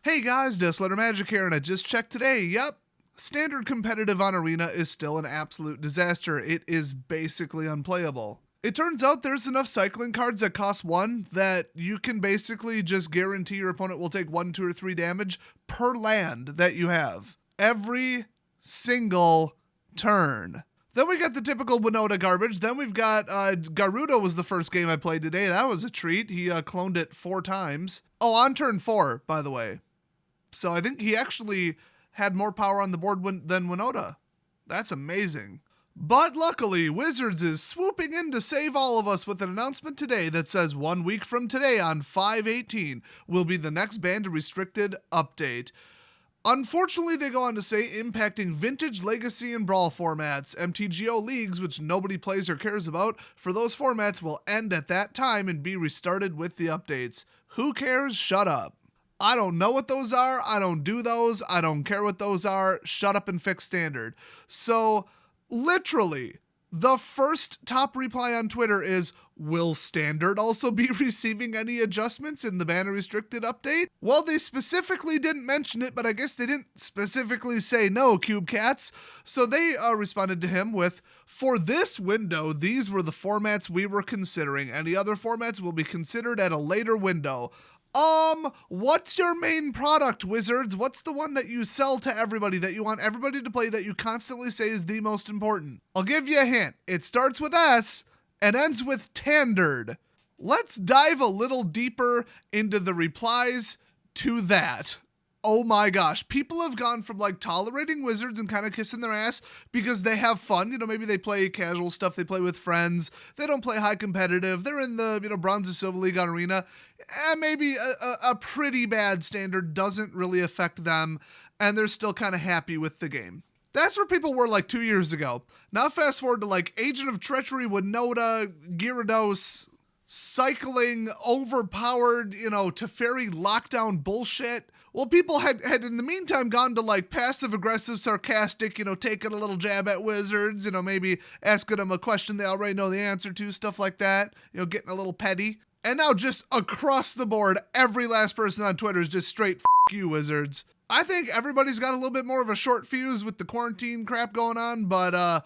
Hey guys, Disletter Magic here, and I just checked today. Yep, standard competitive on Arena is still an absolute disaster. It is basically unplayable. It turns out there's enough cycling cards that cost 1 that you can basically just guarantee your opponent will take 1, 2, or 3 damage per land that you have. Every single turn. Then we got the typical Winota garbage. Then we've got Garuda was the first game I played today. That was a treat. He cloned it 4 times. Oh, on turn 4, by the way. So I think he actually had more power on the board than Winota. That's amazing. But luckily, Wizards is swooping in to save all of us with an announcement today that says 1 week from today on 5/18 will be the next banned restricted update. Unfortunately, they go on to say impacting Vintage, Legacy, and Brawl formats. MTGO leagues, which nobody plays or cares about, for those formats will end at that time and be restarted with the updates. Who cares? Shut up. I don't know what those are. I don't do those. I don't care what those are. Shut up and fix standard. So, literally, the first top reply on Twitter is, will standard also be receiving any adjustments in the banner restricted update? Well, they specifically didn't mention it, but I guess they didn't specifically say no, Cube Cats. So they responded to him with, for this window, these were the formats we were considering. Any other formats will be considered at a later window. What's your main product, Wizards? What's the one that you sell to everybody, that you want everybody to play, that you constantly say is the most important? I'll give you a hint. It starts with S and ends with Tandard. Let's dive a little deeper into the replies to that. Oh my gosh, people have gone from like tolerating Wizards and kind of kissing their ass because they have fun. You know, maybe they play casual stuff, they play with friends, they don't play high competitive, they're in the, Bronze or Silver League on Arena. Maybe a pretty bad standard doesn't really affect them, and they're still kind of happy with the game. That's where people were like 2 years ago. Now fast forward to like Agent of Treachery, Winota, Gyarados, cycling, overpowered, Teferi lockdown bullshit. Well, people had in the meantime gone to like passive-aggressive, sarcastic, taking a little jab at Wizards, maybe asking them a question they already know the answer to, stuff like that, getting a little petty. And now just across the board, every last person on Twitter is just straight, F you, Wizards. I think everybody's got a little bit more of a short fuse with the quarantine crap going on, but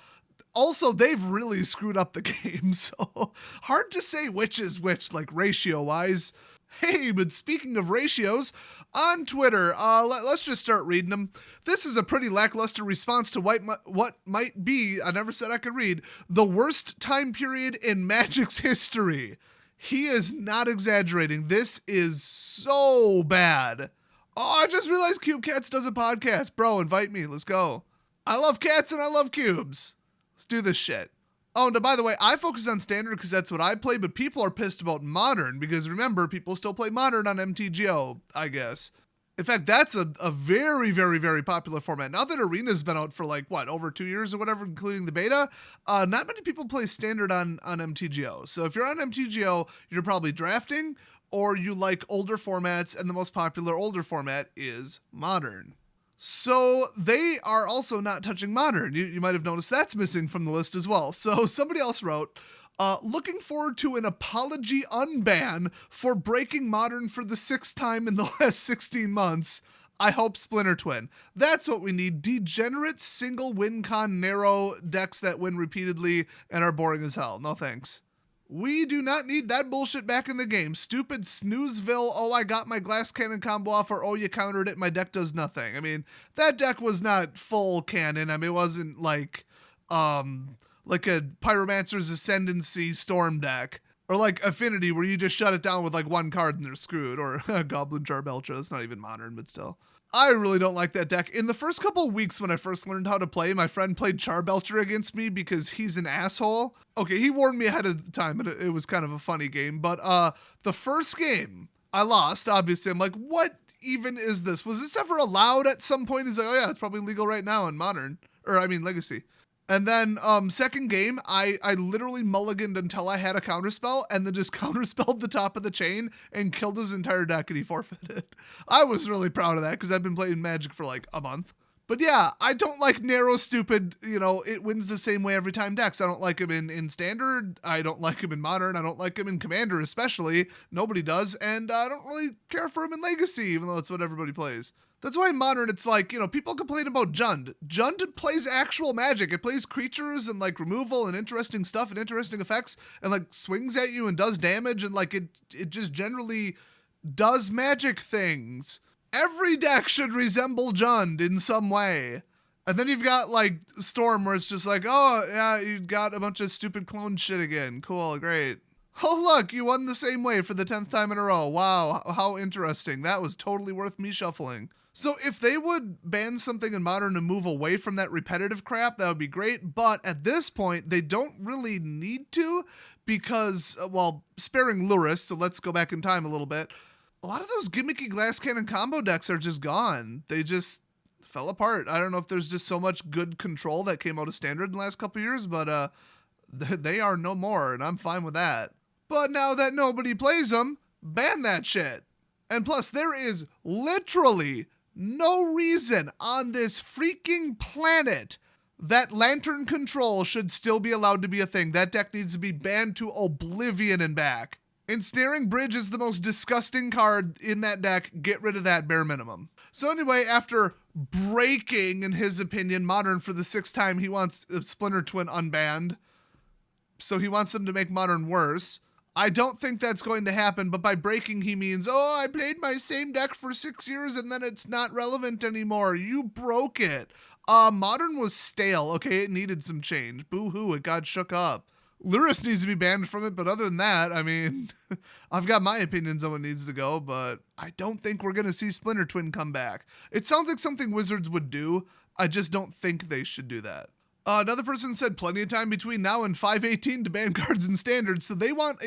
also they've really screwed up the game, so hard to say which is which, like ratio-wise. Hey, but speaking of ratios, on Twitter, let's just start reading them. This is a pretty lackluster response to what might be, I never said I could read, the worst time period in Magic's history. He is not exaggerating. This is so bad. Oh, I just realized Cube Cats does a podcast. Bro, invite me. Let's go. I love cats and I love cubes. Let's do this shit. Oh, and by the way, I focus on standard because that's what I play, but people are pissed about modern because remember, people still play modern on MTGO, I guess. In fact, that's a very, very, very popular format. Now that Arena's been out for over 2 years or whatever, including the beta, not many people play standard on MTGO. So if you're on MTGO, you're probably drafting or you like older formats, and the most popular older format is modern. So they are also not touching modern. You might have noticed that's missing from the list as well. So somebody else wrote, looking forward to an apology unban for breaking modern for the 6th time in the last 16 months. I hope Splinter Twin. That's what we need. Degenerate single win con narrow decks that win repeatedly and are boring as hell. No thanks. We do not need that bullshit back in the game. Stupid Snoozeville, oh, I got my glass cannon combo off, or oh, you countered it, my deck does nothing. I mean, that deck was not full cannon. I mean, it wasn't like a Pyromancer's Ascendancy Storm deck. Or like Affinity, where you just shut it down with like 1 card and they're screwed. Or Goblin Charbelcher, that's not even modern, but still. I really don't like that deck. In the first couple of weeks when I first learned how to play, my friend played Charbelcher against me because he's an asshole. Okay, he warned me ahead of the time, and it was kind of a funny game. But the first game, I lost, obviously. I'm like, what even is this? Was this ever allowed at some point? He's like, oh yeah, it's probably legal right now in Modern. Legacy. And then second game, I literally mulliganed until I had a counterspell and then just counterspelled the top of the chain and killed his entire deck and he forfeited. I was really proud of that because I've been playing Magic for like a month. But yeah, I don't like narrow, stupid, it wins the same way every time decks. I don't like him in Standard. I don't like him in Modern. I don't like him in Commander especially. Nobody does. And I don't really care for him in Legacy, even though it's what everybody plays. That's why in Modern, it's like, people complain about Jund. Jund plays actual magic. It plays creatures and, like, removal and interesting stuff and interesting effects and, like, swings at you and does damage and, like, it just generally does magic things. Every deck should resemble Jund in some way. And then you've got, like, Storm, where it's just like, oh, yeah, you got a bunch of stupid clone shit again. Cool, great. Oh, look, you won the same way for the 10th time in a row. Wow, how interesting. That was totally worth me shuffling. So if they would ban something in Modern and move away from that repetitive crap, that would be great. But at this point, they don't really need to because, sparing Lurrus, so let's go back in time a little bit. A lot of those gimmicky glass cannon combo decks are just gone. They just fell apart. I don't know if there's just so much good control that came out of Standard in the last couple of years, but they are no more, and I'm fine with that. But now that nobody plays them, ban that shit. And plus, there is literally no reason on this freaking planet that Lantern Control should still be allowed to be a thing. That deck needs to be banned to oblivion and back. Ensnaring Bridge is the most disgusting card in that deck. Get rid of that bare minimum. So anyway, after breaking, in his opinion, Modern for the 6th time, he wants Splinter Twin unbanned. So he wants them to make Modern worse. I don't think that's going to happen, but by breaking, he means, oh, I played my same deck for 6 years and then it's not relevant anymore. You broke it. Modern was stale. Okay, it needed some change. Boo-hoo, it got shook up. Lurrus needs to be banned from it, but other than that, I mean, I've got my opinions on what needs to go, but I don't think we're going to see Splinter Twin come back. It sounds like something Wizards would do. I just don't think they should do that. Another person said plenty of time between now and 5/18 to ban cards in Standard, so they want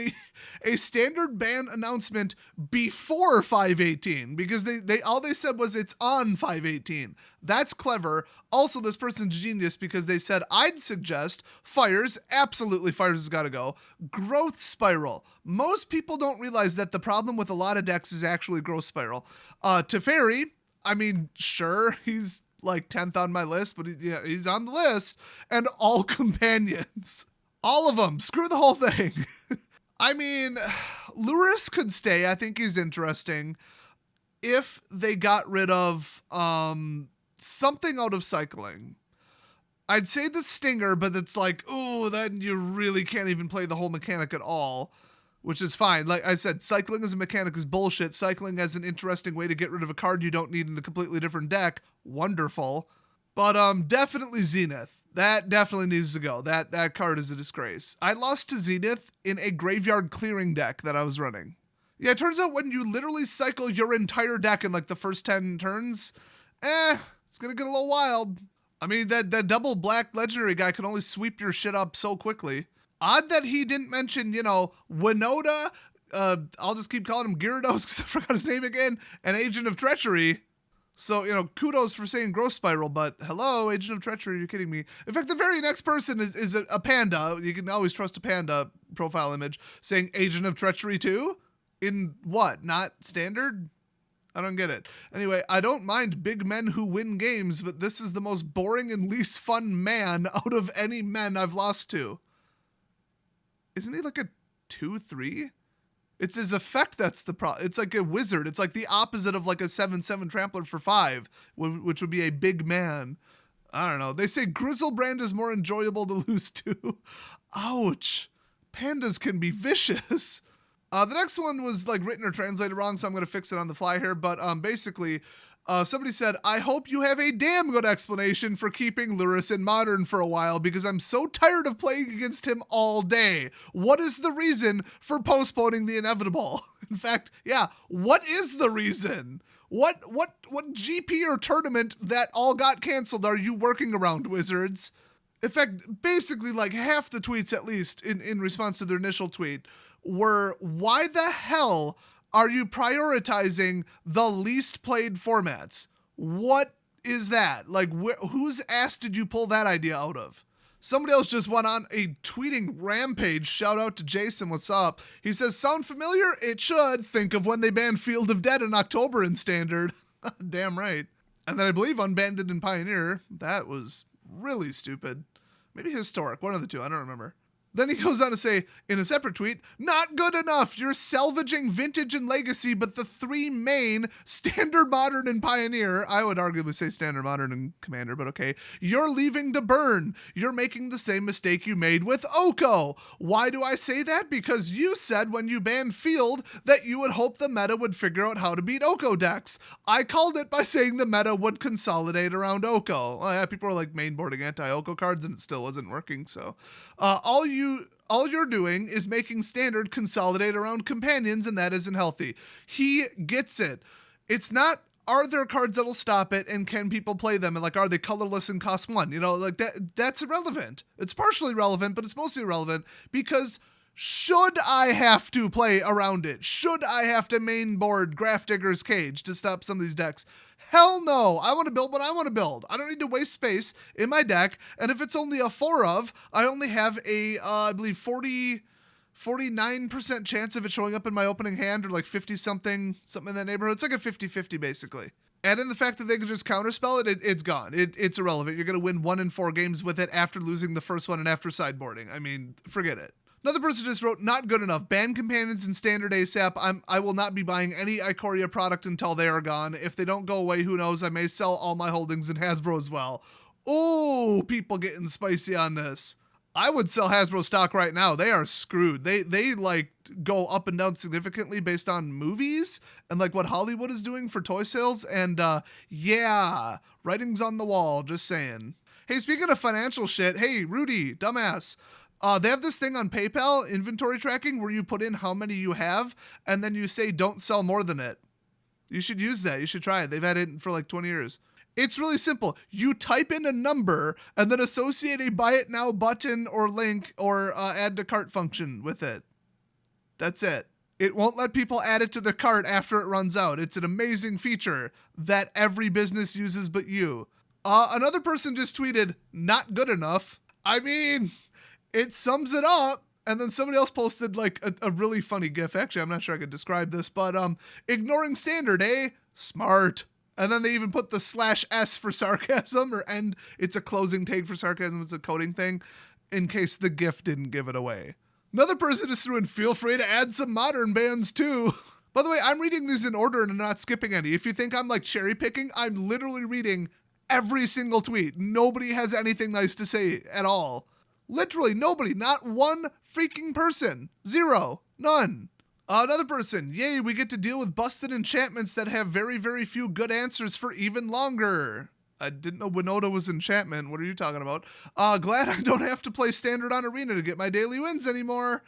a Standard ban announcement before 5/18 because they all they said was it's on 5/18. That's clever. Also, this person's genius because they said I'd suggest Fires. Absolutely, Fires has got to go. Growth Spiral. Most people don't realize that the problem with a lot of decks is actually Growth Spiral. Teferi, I mean, sure, he's like 10th on my list, but he's on the list. And all companions. All of them. Screw the whole thing. I mean, Lurrus could stay. I think he's interesting. If they got rid of something out of cycling. I'd say the Stinger, but it's like, oh, then you really can't even play the whole mechanic at all. Which is fine. Like I said, cycling as a mechanic is bullshit. Cycling as an interesting way to get rid of a card you don't need in a completely different deck. Wonderful. But definitely Zenith. That definitely needs to go. That card is a disgrace. I lost to Zenith in a graveyard clearing deck that I was running. Yeah, it turns out when you literally cycle your entire deck in like the first 10 turns, it's gonna get a little wild. I mean, that double black legendary guy can only sweep your shit up so quickly. Odd that he didn't mention, Winota, I'll just keep calling him Gyarados because I forgot his name again, and Agent of Treachery. So, kudos for saying Growth Spiral, but hello, Agent of Treachery, you're kidding me. In fact, the very next person is a panda. You can always trust a panda profile image saying Agent of Treachery too? In what? Not Standard? I don't get it. Anyway, I don't mind big men who win games, but this is the most boring and least fun man out of any men I've lost to. Isn't he like a 2/3? It's his effect that's the problem. It's like a wizard. It's like the opposite of like a 7/7 trampler for 5, which would be a big man. I don't know. They say Grizzlebrand is more enjoyable to lose to. Ouch. Pandas can be vicious. The next one was like written or translated wrong, so I'm going to fix it on the fly here. But basically, somebody said, I hope you have a damn good explanation for keeping Lurrus in Modern for a while because I'm so tired of playing against him all day. What is the reason for postponing the inevitable? In fact, yeah, what is the reason? What GP or tournament that all got canceled are you working around, Wizards? In fact, basically like half the tweets, at least in response to their initial tweet, were why the hell are you prioritizing the least played formats? What is that? Like, whose ass did you pull that idea out of? Somebody else just went on a tweeting rampage. Shout out to Jason. What's up? He says, sound familiar? It should. Think of when they banned Field of Dead in October in Standard. Damn right. And then I believe unbanned it in Pioneer. That was really stupid. Maybe Historic, one of the two, I don't remember. Then he goes on to say, in a separate tweet, not good enough. You're salvaging Vintage and Legacy, but the three main, Standard, Modern, and Pioneer, I would arguably say Standard, Modern, and Commander, but okay, you're leaving to burn. You're making the same mistake you made with Oko. Why do I say that? Because you said when you banned Field that you would hope the meta would figure out how to beat Oko decks. I called it by saying the meta would consolidate around Oko. Well, yeah, people were like mainboarding anti-Oko cards, and it still wasn't working, so all you're doing is making Standard consolidate around companions, and that isn't healthy. He gets it. It's not, are there cards that'll stop it, and can people play them, and like, are they colorless and cost one? You know, like that's irrelevant. It's partially relevant, but it's mostly irrelevant because should I have to play around it? Should I have to mainboard Grafdigger's Cage to stop some of these decks? Hell no. I want to build what I want to build. I don't need to waste space in my deck. And if it's only a 4 of, I only have a, I believe 49% chance of it showing up in my opening hand, or like 50 something in that neighborhood. It's like a 50-50 basically. And in the fact that they can just counterspell it, it's gone. It's irrelevant. You're going to win 1 in 4 games with it after losing the first one and after sideboarding. I mean, forget it. Another person just wrote, not good enough. Ban companions in Standard ASAP. I will not be buying any Ikoria product until they are gone. If they don't go away, who knows? I may sell all my holdings in Hasbro as well. Oh, people getting spicy on this. I would sell Hasbro stock right now. They are screwed. They like go up and down significantly based on movies and like what Hollywood is doing for toy sales. And yeah, writing's on the wall, just saying. Hey, speaking of financial shit, hey, Rudy, dumbass. They have this thing on PayPal, inventory tracking, where you put in how many you have, and then you say don't sell more than it. You should use that. You should try it. They've had it for like 20 years. It's really simple. You type in a number and then associate a buy it now button or link or add to cart function with it. That's it. It won't let people add it to their cart after it runs out. It's an amazing feature that every business uses but you. Another person just tweeted, not good enough. I mean, it sums it up. And then somebody else posted like a really funny GIF. Actually, I'm not sure I could describe this, but ignoring Standard, eh? Smart. And then they even put the /S for sarcasm, and it's a closing tag for sarcasm. It's a coding thing in case the GIF didn't give it away. Another person just threw in, feel free to add some modern bands too. By the way, I'm reading these in order and not skipping any. If you think I'm like cherry picking, I'm literally reading every single tweet. Nobody has anything nice to say at all. Literally nobody, not one freaking person. Zero, none. Another person, yay, we get to deal with busted enchantments that have very, very few good answers for even longer. I didn't know Winota was enchantment. What are you talking about? Glad I don't have to play Standard on Arena to get my daily wins anymore.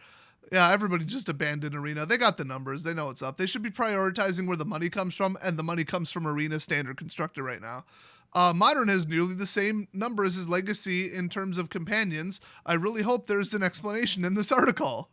Yeah, everybody just abandoned Arena. They got the numbers. They know what's up. They should be prioritizing where the money comes from, and the money comes from Arena Standard Constructor right now. Modern has nearly the same numbers as Legacy in terms of companions. I really hope there's an explanation in this article.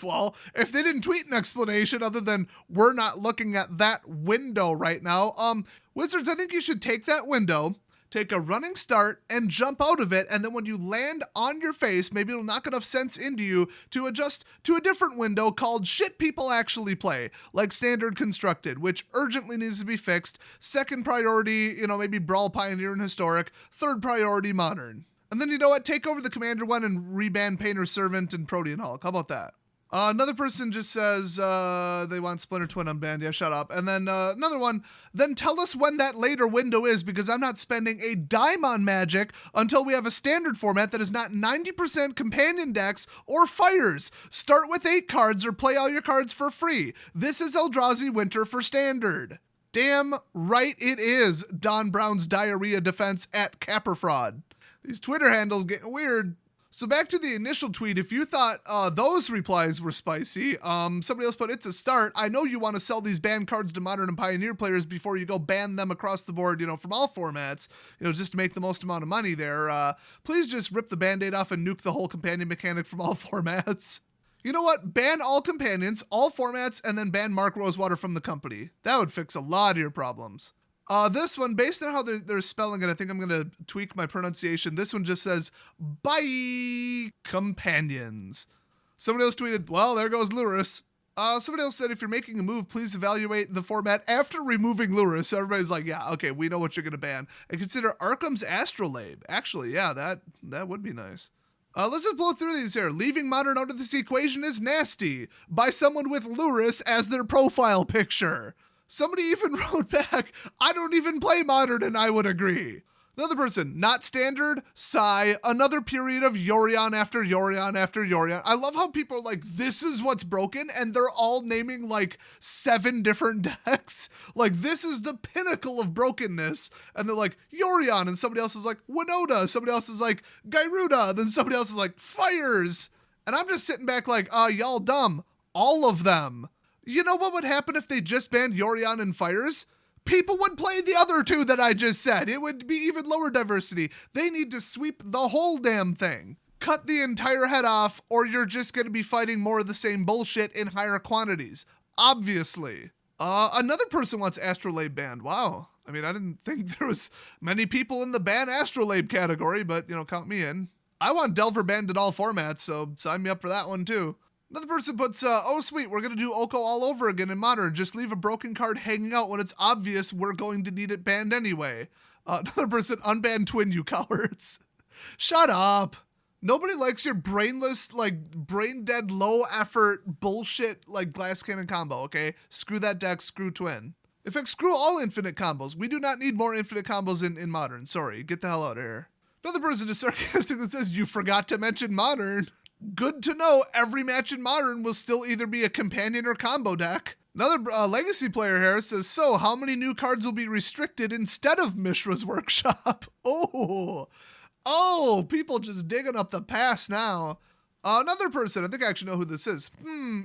Well, if they didn't tweet an explanation other than we're not looking at that window right now, Wizards, I think you should take that window, take a running start, and jump out of it, and then when you land on your face, maybe it'll knock enough sense into you to adjust to a different window called shit people actually play, like Standard Constructed, which urgently needs to be fixed. Second priority, maybe Brawl, Pioneer, and Historic. Third priority, Modern. And then, you know what? Take over the Commander one and reban Painter Servant and Protean Hulk. How about that? Another person just says they want Splinter Twin unbanned. Yeah, shut up. And then another one, then tell us when that later window is, because I'm not spending a dime on Magic until we have a Standard format that is not 90% companion decks or fighters. Start with 8 cards or play all your cards for free. This is Eldrazi Winter for Standard. Damn right it is, Don Brown's diarrhea defense at Capperfraud. These Twitter handles getting weird. So back to the initial tweet, if you thought those replies were spicy, somebody else put, it's a start. I know you want to sell these banned cards to Modern and Pioneer players before you go ban them across the board, from all formats, just to make the most amount of money there. Please just rip the Band-Aid off and nuke the whole companion mechanic from all formats. You know what? Ban all companions, all formats, and then ban Mark Rosewater from the company. That would fix a lot of your problems. This one, based on how they're spelling it, I think I'm going to tweak my pronunciation. This one just says, bye, companions. Somebody else tweeted, well, there goes Luris. Somebody else said, if you're making a move, please evaluate the format after removing Luris. So everybody's like, yeah, okay, we know what you're going to ban. And consider Arkham's Astrolabe. Actually, yeah, that would be nice. Let's just blow through these here. Leaving Modern out of this equation is nasty. By someone with Luris as their profile picture. Somebody even wrote back, I don't even play Modern, and I would agree. Another person, not standard, sigh, another period of Yorion after Yorion after Yorion. I love how people are like, this is what's broken, and they're all naming like 7 different decks. Like, this is the pinnacle of brokenness. And they're like, Yorion, and somebody else is like, Winota, somebody else is like, Gyruda, then somebody else is like, Fires. And I'm just sitting back like, y'all dumb. All of them. You know what would happen if they just banned Yorion and Fires? People would play the other 2 that I just said. It would be even lower diversity. They need to sweep the whole damn thing. Cut the entire head off, or you're just going to be fighting more of the same bullshit in higher quantities. Obviously. Another person wants Astrolabe banned. Wow. I mean, I didn't think there was many people in the ban Astrolabe category, but, count me in. I want Delver banned in all formats, so sign me up for that one too. Another person puts, oh sweet, we're going to do Oko all over again in Modern. Just leave a broken card hanging out when it's obvious we're going to need it banned anyway. Another person, unban Twin, you cowards. Shut up. Nobody likes your brainless, brain dead, low effort bullshit, glass cannon combo, okay? Screw that deck, screw Twin. In fact, screw all infinite combos. We do not need more infinite combos in Modern. Sorry, get the hell out of here. Another person is sarcastic that says, you forgot to mention Modern. Good to know every match in Modern will still either be a companion or combo deck. Another Legacy player here says, so how many new cards will be restricted instead of Mishra's Workshop? Oh, people just digging up the past now. Another person, I think I actually know who this is.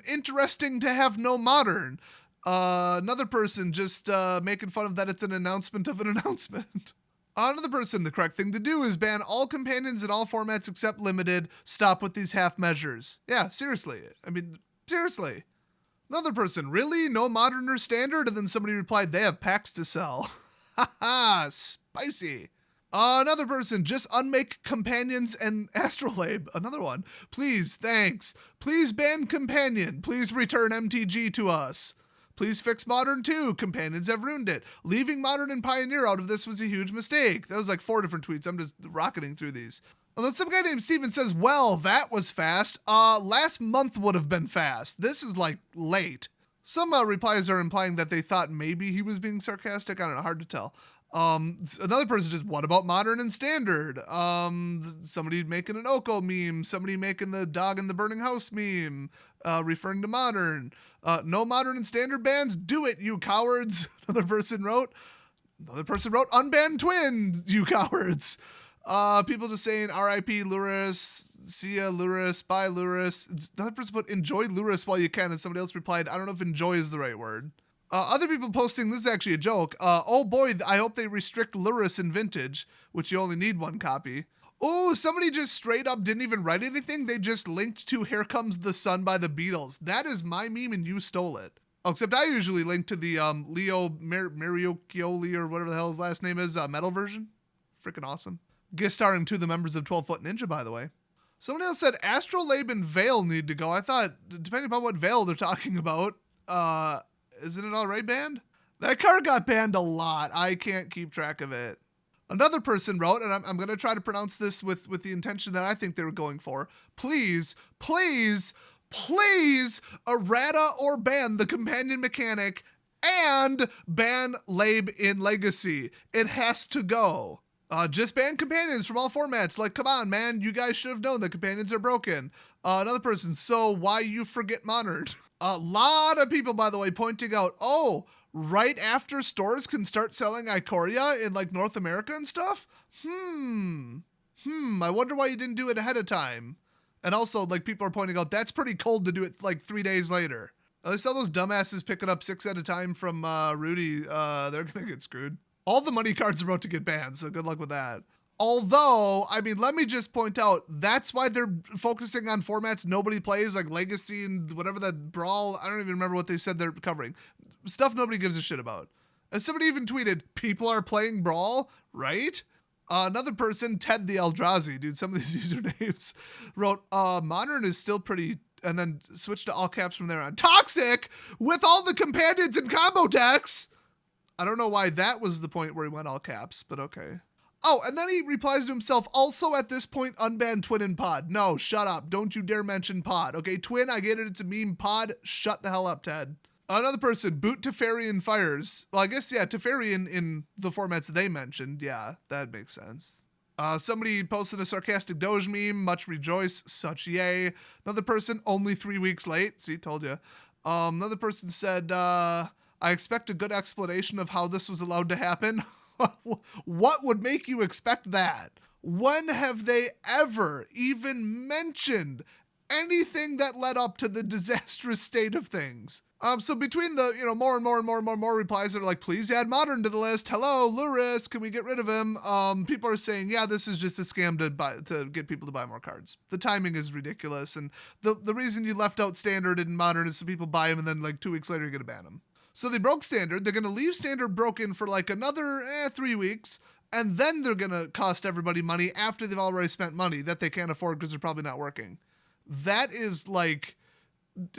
Interesting to have no Modern. Another person just making fun of that it's an announcement of an announcement. Another person, the correct thing to do is ban all companions in all formats except limited. Stop with these half measures. Yeah, seriously. I mean, seriously. Another person, really? No Modern or Standard? And then somebody replied, they have packs to sell. Haha, spicy. Another person, just unmake companions and Astrolabe. Another one, please, thanks. Please ban companion. Please return MTG to us. Please fix Modern too. Companions have ruined it. Leaving Modern and Pioneer out of this was a huge mistake. That was like 4 different tweets. I'm just rocketing through these. Although some guy named Steven says, well, that was fast. Last month would have been fast. This is late. Some replies are implying that they thought maybe he was being sarcastic. I don't know, hard to tell. Another person just, what about Modern and Standard? Somebody making an Oko meme. Somebody making the dog in the burning house meme, referring to Modern. No Modern and Standard bans? Do it, you cowards. Another person wrote, unban Twin, you cowards. People just saying RIP Luris, see ya Luris, bye Luris. Another person put enjoy Luris while you can, and somebody else replied, I don't know if enjoy is the right word. Other people posting, this is actually a joke. Oh boy, I hope they restrict Luris in Vintage, which you only need 1 copy. Oh, somebody just straight up didn't even write anything. They just linked to Here Comes the Sun by the Beatles. That is my meme and you stole it. Oh, except I usually link to the Leo Mariocchioli or whatever the hell his last name is, metal version. Freaking awesome. Guest starring 2 of the members of 12 Foot Ninja, by the way. Somebody else said Astrolabe and Veil need to go. I thought, depending upon what Veil they're talking about, isn't it already banned? That card got banned a lot. I can't keep track of it. Another person wrote, and I'm going to try to pronounce this with the intention that I think they were going for. Please, please, please errata or ban the companion mechanic and ban Labe in Legacy. It has to go. Just ban companions from all formats. Come on, man. You guys should have known that companions are broken. Another person, so why you forget Modern? A lot of people, by the way, pointing out, right after stores can start selling Ikoria in North America and stuff? I wonder why you didn't do it ahead of time. And also, people are pointing out, that's pretty cold to do it 3 days later. At least all those dumbasses picking up 6 at a time from Rudy, they're gonna get screwed. All the money cards are about to get banned, so good luck with that. Although, I mean, let me just point out, that's why they're focusing on formats nobody plays, like Legacy and whatever that Brawl, I don't even remember what they said they're covering. Stuff nobody gives a shit about. And somebody even tweeted, people are playing Brawl, right? Another person, Ted the Eldrazi, dude, some of these usernames, wrote, Modern is still pretty and then switch to all caps from there on. Toxic with all the companions and combo decks. I don't know why that was the point where he went all caps, but okay. Oh, and then he replies to himself, also at this point, unban Twin and Pod. No, shut up. Don't you dare mention Pod. Okay, Twin, I get it. It's a meme. Pod, shut the hell up, Ted. Another person, Boot Teferian Fires. Well, I guess, yeah, Teferian in the formats they mentioned. Yeah, that makes sense. Somebody posted a sarcastic Doge meme. Much rejoice. Such yay. Another person, only 3 weeks late. See, told you. Another person said, I expect a good explanation of how this was allowed to happen. What would make you expect that? When have they ever even mentioned anything that led up to the disastrous state of things? So between the, more and more replies that are like, please add Modern to the list. Hello, Luris, can we get rid of him? People are saying, yeah, this is just a scam to get people to buy more cards. The timing is ridiculous. And the reason you left out Standard and Modern is so people buy them and then like 2 weeks later you're going to ban them. So they broke Standard. They're going to leave Standard broken for like another 3 weeks. And then they're going to cost everybody money after they've already spent money that they can't afford because they're probably not working. That is like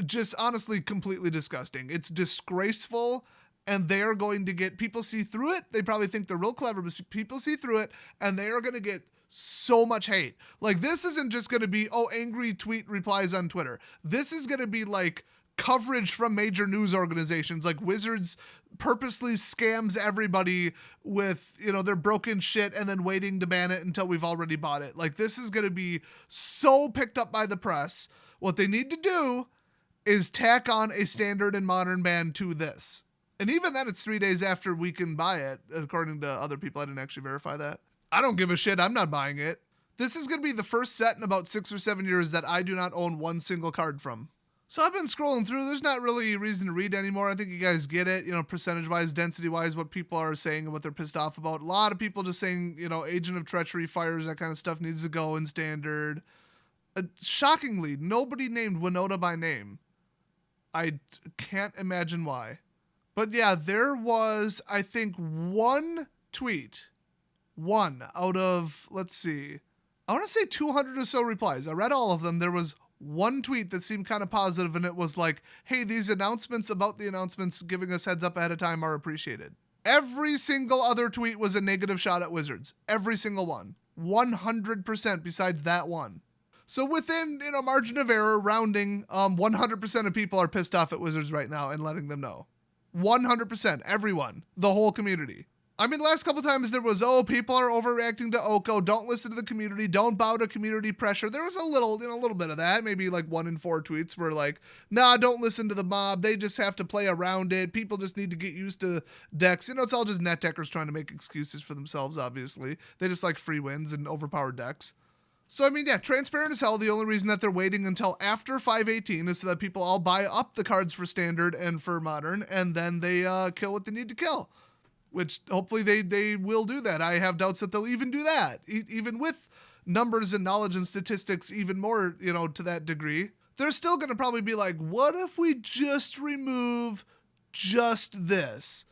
just honestly completely disgusting. It's disgraceful. And they are going to get, people see through it. They probably think they're real clever, but people see through it and they are going to get so much hate. Like this isn't just going to be, angry tweet replies on Twitter. This is going to be like coverage from major news organizations. Like Wizards purposely scams everybody with, their broken shit and then waiting to ban it until we've already bought it. Like this is going to be so picked up by the press. What they need to do is tack on a Standard and Modern ban to this. And even then it's 3 days after we can buy it, according to other people. I didn't actually verify that. I don't give a shit. I'm not buying it. This is going to be the first set in about 6 or 7 years that I do not own one single card from. So I've been scrolling through. There's not really a reason to read anymore. I think you guys get it, percentage-wise, density-wise, what people are saying and what they're pissed off about. A lot of people just saying, Agent of Treachery, Fires, that kind of stuff needs to go in Standard. Shockingly, nobody named Winota by name. I can't imagine why. But yeah, there was, I think, one tweet. One out of, let's see, I want to say 200 or so replies. I read all of them. There was one tweet that seemed kind of positive, and it was like, hey, these announcements about the announcements giving us heads up ahead of time are appreciated. Every single other tweet was a negative shot at Wizards. Every single one. 100% besides that one. So within, margin of error, rounding, 100% of people are pissed off at Wizards right now and letting them know. 100%. Everyone. The whole community. I mean, the last couple times there was, people are overreacting to Oko. Don't listen to the community. Don't bow to community pressure. There was a little bit of that. Maybe like 1 in 4 tweets were like, nah, don't listen to the mob. They just have to play around it. People just need to get used to decks. It's all just net deckers trying to make excuses for themselves, obviously. They just like free wins and overpowered decks. So, I mean, yeah, transparent as hell. The only reason that they're waiting until after 518 is so that people all buy up the cards for Standard and for Modern, and then they kill what they need to kill. Which hopefully they will do that. I have doubts that they'll even do that, even with numbers and knowledge and statistics even more, to that degree. They're still going to probably be like, what if we just remove just this?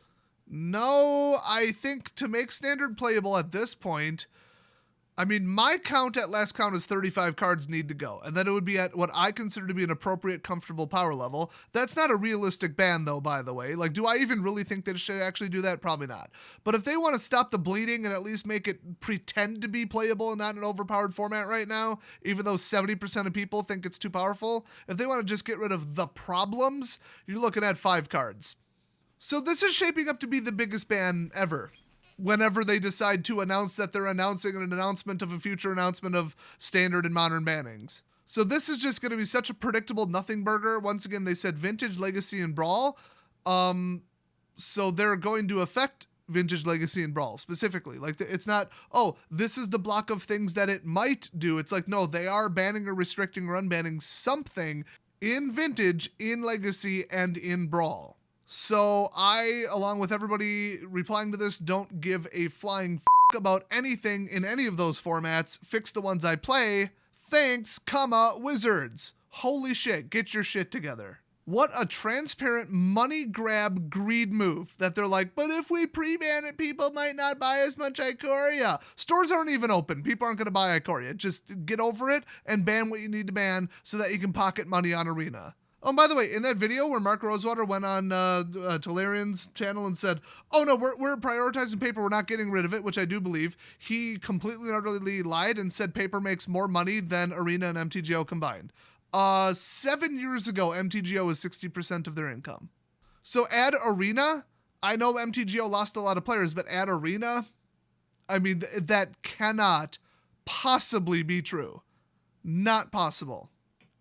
No, I think to make Standard playable at this point, I mean, my count at last count is 35 cards need to go, and then it would be at what I consider to be an appropriate, comfortable power level. That's not a realistic ban, though, by the way. Like, do I even really think they should actually do that? Probably not. But if they want to stop the bleeding and at least make it pretend to be playable and not an overpowered format right now, even though 70% of people think it's too powerful, if they want to just get rid of the problems, you're looking at 5 cards. So this is shaping up to be the biggest ban ever. Whenever they decide to announce that they're announcing an announcement of a future announcement of Standard and Modern bannings. So this is just going to be such a predictable nothing burger. Once again, they said Vintage, Legacy, and Brawl. So they're going to affect Vintage, Legacy, and Brawl specifically. Like, it's not, this is the block of things that it might do. It's like, no, they are banning or restricting or unbanning something in Vintage, in Legacy, and in Brawl. So I, along with everybody replying to this, don't give a flying about anything in any of those formats. Fix the ones I play. Thanks, Wizards. Holy shit, get your shit together. What a transparent money grab greed move that they're like, but if we pre-ban it, people might not buy as much Ikoria. Stores aren't even open. People aren't going to buy Ikoria. Just get over it and ban what you need to ban so that you can pocket money on Arena. Oh, and by the way, in that video where Mark Rosewater went on Tolarian's channel and said, oh no, we're prioritizing paper, we're not getting rid of it, which I do believe, he completely and utterly lied and said paper makes more money than Arena and MTGO combined. 7 years ago, MTGO was 60% of their income. So add Arena, I know MTGO lost a lot of players, but add Arena, I mean, that cannot possibly be true. Not possible.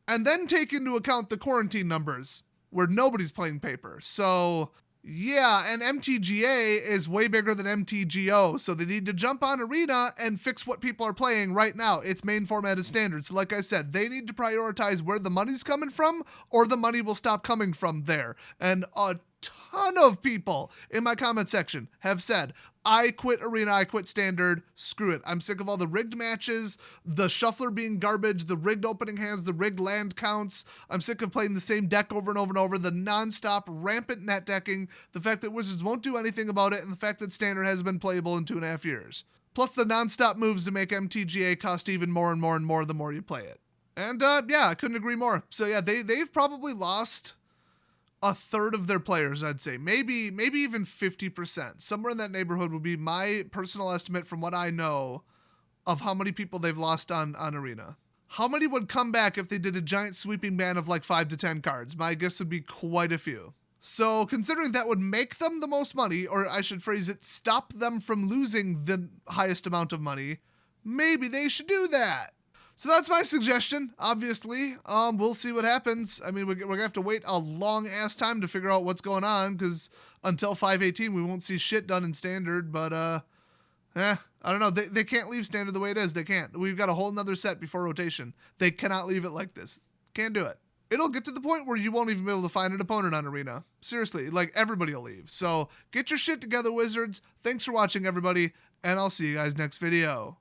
And then take into account the quarantine numbers, where nobody's playing paper. So, yeah, and MTGA is way bigger than MTGO, so they need to jump on Arena and fix what people are playing right now. Its main format is standard. So like I said, they need to prioritize where the money's coming from, or the money will stop coming from there. And a ton of people in my comment section have said, I quit Arena, I quit Standard, screw it. I'm sick of all the rigged matches, the shuffler being garbage, the rigged opening hands, the rigged land counts. I'm sick of playing the same deck over and over and over, the non-stop rampant net decking, the fact that Wizards won't do anything about it, and the fact that Standard has been playable in 2.5 years. Plus the non-stop moves to make MTGA cost even more and more and more the more you play it. And yeah, I couldn't agree more. So yeah, they've probably lost a third of their players, I'd say. Maybe even 50%. Somewhere in that neighborhood would be my personal estimate from what I know of how many people they've lost on Arena. How many would come back if they did a giant sweeping ban of like 5 to 10 cards? My guess would be quite a few. So considering that would make them the most money, or I should phrase it, stop them from losing the highest amount of money, maybe they should do that. So that's my suggestion, obviously. We'll see what happens. I mean, we're going to have to wait a long-ass time to figure out what's going on, because until 5.18, we won't see shit done in Standard, but, I don't know. They can't leave Standard the way it is. They can't. We've got a whole nother set before rotation. They cannot leave it like this. Can't do it. It'll get to the point where you won't even be able to find an opponent on Arena. Seriously, like, everybody will leave. So, get your shit together, Wizards. Thanks for watching, everybody, and I'll see you guys next video.